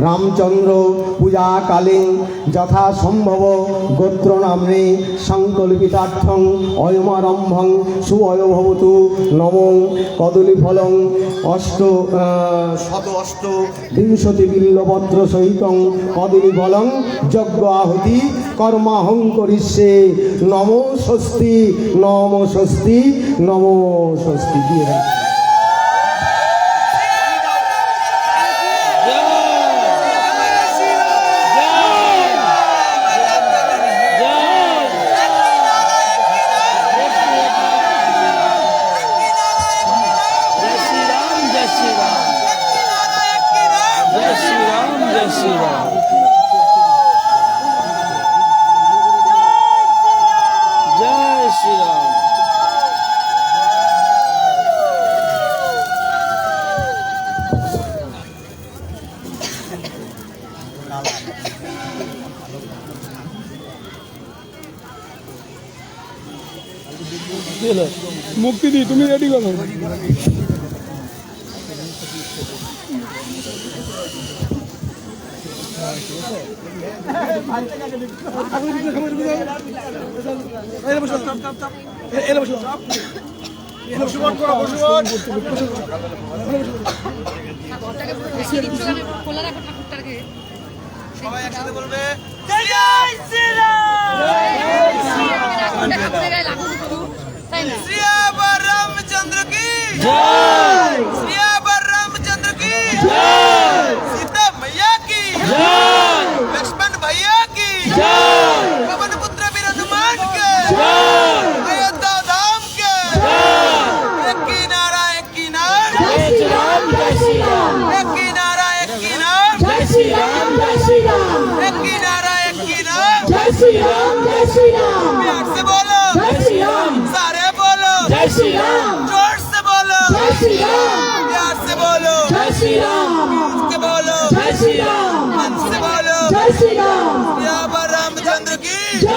রামচন্দ্র পূজাকালে যথাসম্ভব গোত্রনাম্নে সংকল্পিতার্থং অয়মারম্ভং সুবয়ভবতু নম কদলীফলং বিংশতি বিল্লপত্র সহিতং কদলীফলং যজ্ঞ আহুতি কর্মাহং করিষ্যে নম স্বস্তি নম স্বস্তি নম স্বস্তি দিয়ে মুক্তি দি তুমি রেডি করো সবাই একসাথে বলবে জয় জয় শ্রীরাম श्री अबर रामचंद्र की जय, श्री अबर रामचंद्र की जय, सीता मैया की जय, लक्ष्मण भैया की जय, पवन पुत्र वीर हनुमान के जय, अयोध्या धाम के जय, एक की नारा एक की नार जय श्री राम जय श्री राम, एक की नारा एक की नार जय श्री राम जय श्री राम, एक की नारा एक की नार जय श्री राम जय श्री राम, प्यार से बोलो जय श्री राम, सारे बोलो जय श्री राम, जोर से बोलो जय श्री राम, प्यार से बोलो जय श्री राम, के बोलो जय श्री राम, मन से बोलो जय श्री राम, श्री अबर रामचंद्र की जय।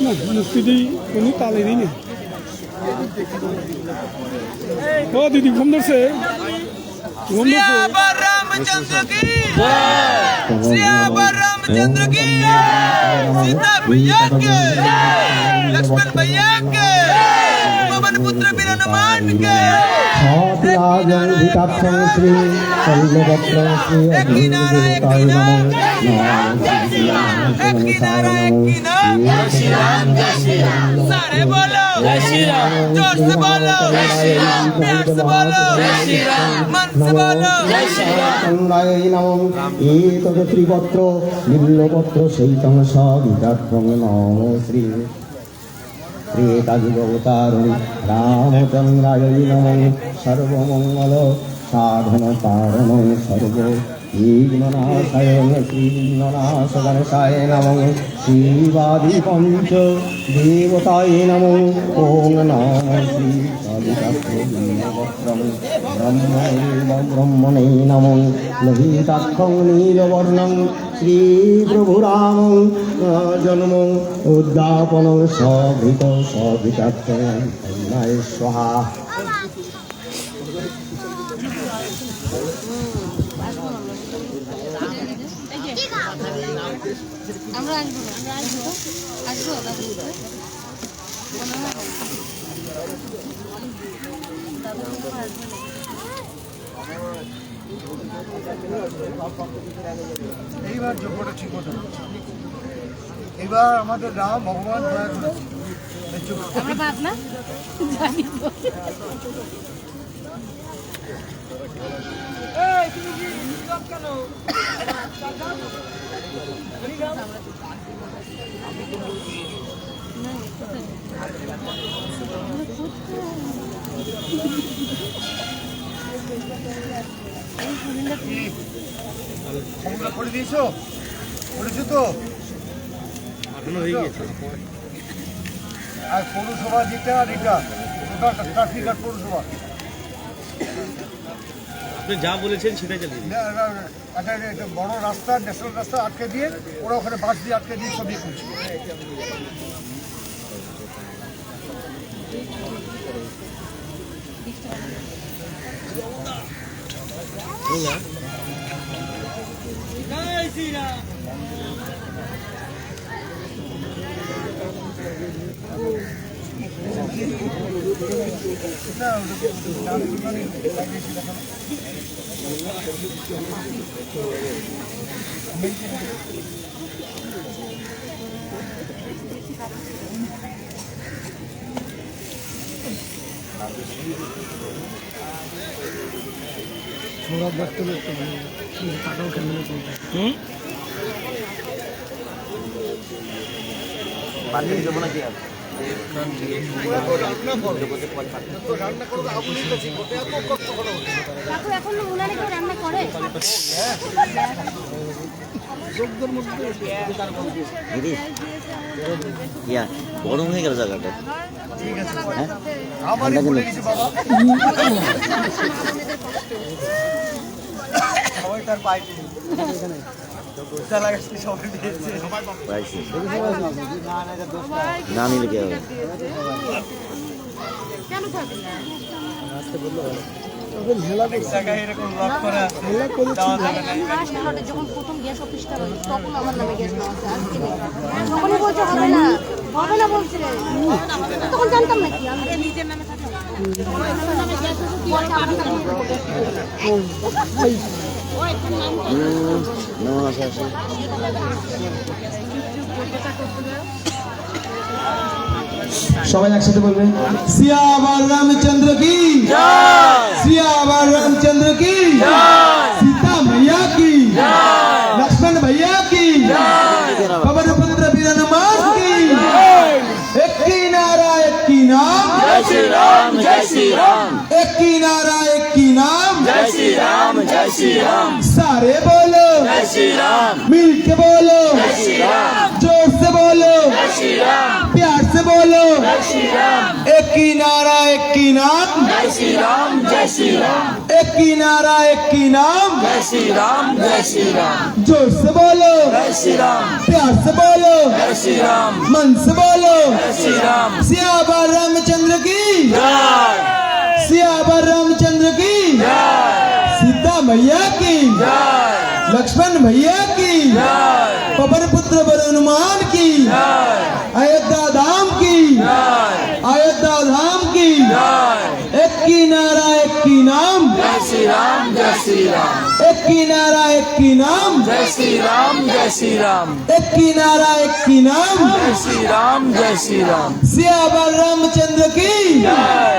না মুক্তি দি কোনো তালে দিই না ও দিদি ঘুম ধরছে श्री अबर रामचंद्र की जय, श्री अबर रामचंद्र की जय, सीता मैया के जय, लक्ष्मण भैया के पवन पुत्र वीर हनुमान के श्री शैलभद्रं श्री अग्निदेवताय नमः सारे बोलो जय श्री राम, जोर से बोलो जय श्री राम, प्यार से बोलो जय श्री राम, मन से बोलो जय श्री राम। एतद् त्रिपत्र बिल्लपत्र सहितं सवितार्थं नमो श्री त्रेतायुगवतारिणि रामचन्द्राय नमः सर्वमङ्गल साधन कारणं सर्व विघ्ननाशाय श्रीविघ्ननाशगणेशाय नमः शिवादिपञ्च देवताय नमः ॐ नमः श्री ब्रह्मणे नमः ललिताक्षं नीलवर्णं श्रीप्रभुरामं जन्म उद्यापनं सभृताक्षं स्वाहा। আমরা আসবো এইবার যোগ্যটা ঠিক মতো এবার আমাদের রাম ভগবান দয়া করেছে আমরা বাপ না জানি তো এই তুমি কি সব কেন করে দিয়েছো বলেছি তো আর পৌরসভা যেটা আর এটা ওটা ট্রাফিক আর পৌরসভা আপনি যা বলেছেন সেটাই চালিয়ে দিন। একটা বড় রাস্তা ন্যাশনাল রাস্তা আটকে দিয়ে ওরা ওখানে বাস দিয়ে আটকে দিয়ে সবই করছে। কাকু এখন উনারে কেউ রান্না করে? ইয়া গরম হয়ে গেল জায়গাটা। আমারই বলে গেছে বাবা সবাই তার পাইপ পাইছি না নিলে কি হবে? কেন খাবি না? লাস্ট হটে যখন প্রথম গ্যাস অফিসটা হলো তখন আমার নামে গ্যাস নেওয়া আছে, আজকে নেই। তখনই বলছে হবে না বলছে। তখন জানতাম নাকি আমি নিজের নামে থাকতাম। আসে আসে সবাই একসাথে বলবেন সিয়াবার রামচন্দ্র কি सियावर रामचंद्र की सीता मैया की लक्ष्मण भैया की पवन पुत्र वीर हनुमान की एक की नारा एक की नाम जय श्री राम जय श्री राम एक की नारा एक की नाम जय श्री राम जय श्री राम सारे बोलो जय श्री राम मिल के बोलो जय श्री राम जोर से बोलो जय श्री राम प्यार से बोलो जय श्री राम एक की नारा एक की नाम जय श्री राम जय श्री राम एक की नारा एक की नाम जय श्री राम जय श्री राम जोर से बोलो जय श्री राम प्यार से बोलो जय श्री राम मन से बोलो जय श्री राम सियावर रामचंद्र की जय सियावर रामचंद्र की जय सीता मैया की जय लक्ष्मण भैया की जय पवन पुत्र वीर हनुमान की जय अयोध्या धाम की जय अयोध्या धाम की जय एक की नारा एक की नाम जय श्री राम जय श्री राम एक की नारा एक की नाम जय श्री राम जय श्री राम एक की नारा एक की नाम जय श्री राम जय श्री राम सियावर रामचंद्र की जय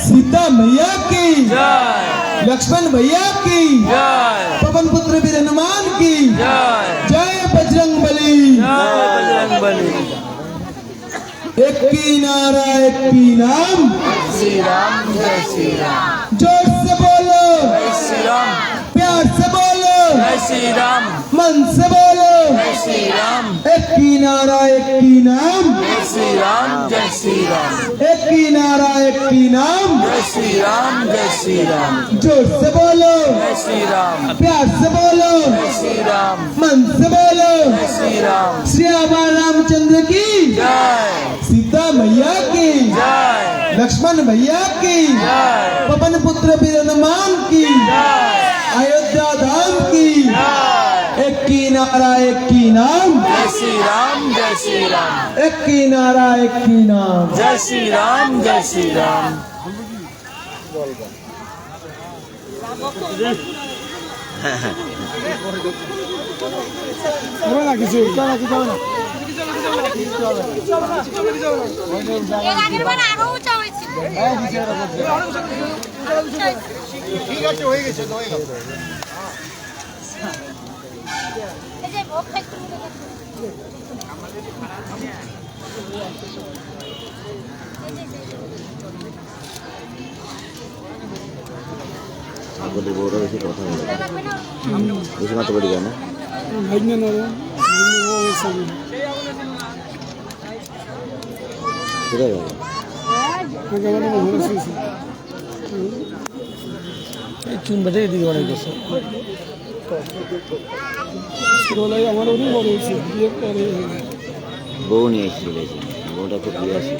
सीता मैया की जय लक्ष्मण भैया की जय पवन पुत्र वीर हनुमान की जय जय बजरंग बली जय बजरंगबली एक की नारा एक की नाम श्री राम जय श्री राम जोर से बोलो जय श्री राम प्यार से बोलो जय श्री राम मन से बोलो जय श्री राम एक की नारा एक की नाम जय श्री राम जय श्री राम एक की नारा एक की नाम जय श्री राम जय श्री राम जोर से बोलो जय श्री राम प्यार से बोलो जय श्री राम मन से बोलो जय श्री राम सियावर रामचंद्र की जय सीता मैया की जय लक्ष्मण भैया की जय पवन पुत्र वीर हनुमान की अयोध्या धाम की एक की नारा एक की नाम जय श्री राम जय श्री राम एक की नारा एक की नाम जय श्री राम जय श्री राम ওরা না কিছু এর আগের বার আরো উঁচা হয়েছিল। ঠিক আছে হয়ে গেছে হয়ে গেল এই যে ভোগ খাইতে বলি বড় বেশি কথা বলে বেশি মাত্র বলি কেন ভাই না ও গেছে আমি। কোথায় গেল আগে আমার মনে হয়েছে এই চুনবাটে এদিকে অনেক গেছে ছোটবেলায় আমার অনেক বড় হয়েছে বিয়ের পরে বউ নিয়ে এসেছিল বউটা খুব বিয়ে আছে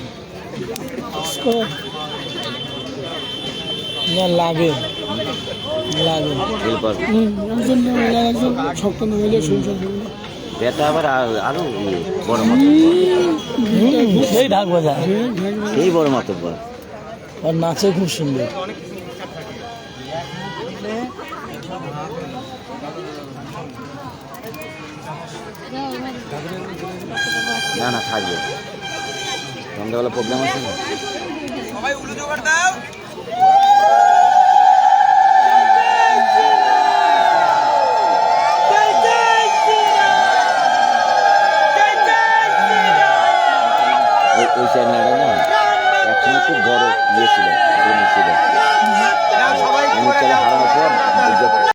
না লাগে লাগে এরপর একজন মহিলা একজন শক্ত না হইলে সংসার হবে না। ব্যথা আবার আরো বড় মতো সেই ঢাক বাজা এই বড় মতো বল আর নাচে খুব সুন্দর না না থাকবে সন্ধ্যাবেলা প্রোগ্রাম আছে না সবাই উলু জোগাড় দাও ওই সাইড না একসময় খুব বড় ইয়ে ছিল ছিল